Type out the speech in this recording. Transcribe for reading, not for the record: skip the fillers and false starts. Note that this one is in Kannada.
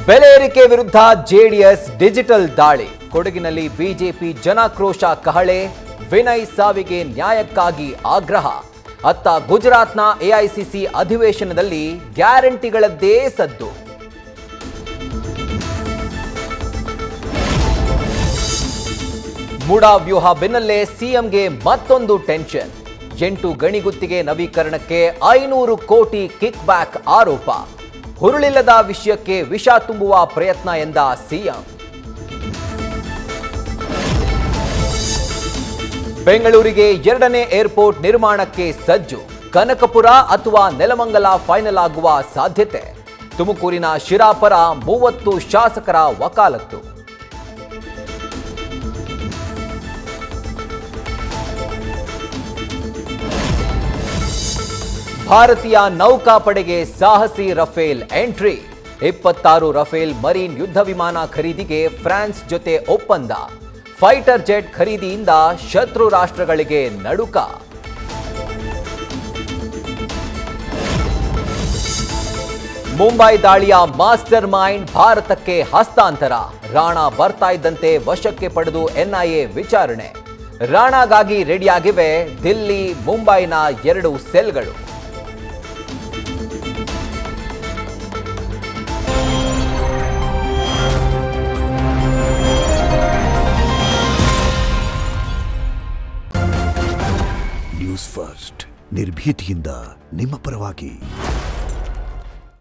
ಬೆಲೆ ಏರಿಕೆ ವಿರುದ್ಧ ಜೆಡಿಎಸ್ ಡಿಜಿಟಲ್ ದಾಳಿ. ಕೊಡಗಿನಲ್ಲಿ ಬಿಜೆಪಿ ಜನಾಕ್ರೋಶ ಕಹಳೆ. ವಿನಯ್ ಸಾವಿಗೆ ನ್ಯಾಯಕ್ಕಾಗಿ ಆಗ್ರಹ. ಅತ್ತ ಗುಜರಾತ್ನ ಎಐಸಿಸಿ ಅಧಿವೇಶನದಲ್ಲಿ ಗ್ಯಾರಂಟಿಗಳದ್ದೇ ಸದ್ದು. ಮೂಡಾ ವ್ಯೂಹ ಬೆನ್ನಲ್ಲೇ ಸಿಎಂಗೆ ಮತ್ತೊಂದು ಟೆನ್ಷನ್. 8 ಗಣಿಗುತ್ತಿಗೆ ನವೀಕರಣಕ್ಕೆ 500 ಕೋಟಿ ಕಿಕ್ ಬ್ಯಾಕ್ ಆರೋಪ. ಹುರುಳಿಲ್ಲದ ವಿಷಯಕ್ಕೆ ವಿಷ ತುಂಬುವ ಪ್ರಯತ್ನ ಎಂದ ಸಿಎಂ. ಬೆಂಗಳೂರಿಗೆ 2ನೇ ಏರ್ಪೋರ್ಟ್ ನಿರ್ಮಾಣಕ್ಕೆ ಸಜ್ಜು. ಕನಕಪುರ ಅಥವಾ ನೆಲಮಂಗಲ ಫೈನಲ್ ಆಗುವ ಸಾಧ್ಯತೆ. ತುಮಕೂರಿನ ಶಿರಾಪರ 30 ಶಾಸಕರ ವಕಾಲತ್ತು. ಭಾರತೀಯ ನೌಕಾಪಡೆಗೆ ಸಾಹಸಿ ರಫೇಲ್ ಎಂಟ್ರಿ. 26 ರಫೇಲ್ ಮರೀನ್ ಯುದ್ಧ ವಿಮಾನ ಖರೀದಿಗೆ ಫ್ರಾನ್ಸ್ ಜೊತೆ ಒಪ್ಪಂದ. ಫೈಟರ್ ಜೆಟ್ ಖರೀದಿಯಿಂದ ಶತ್ರು ರಾಷ್ಟ್ರಗಳಿಗೆ ನಡುಕ. ಮುಂಬೈ ದಾಳಿಯ ಮಾಸ್ಟರ್ ಮೈಂಡ್ ಭಾರತಕ್ಕೆ ಹಸ್ತಾಂತರ. ರಾಣಾ ಬರ್ತಾ ಇದ್ದಂತೆ ವಶಕ್ಕೆ ಪಡೆದು ಎನ್ಐಎ ವಿಚಾರಣೆ. ರಾಣಾಗಾಗಿ ರೆಡಿಯಾಗಿವೆ ದಿಲ್ಲಿ ಮುಂಬೈನ 2 ಸೆಲ್ಗಳು. ನ್ಯೂಸ್ ಫಸ್ಟ್ ನಿರ್ಭೀತಿಯಿಂದ ನಿಮ್ಮ ಪರವಾಗಿ.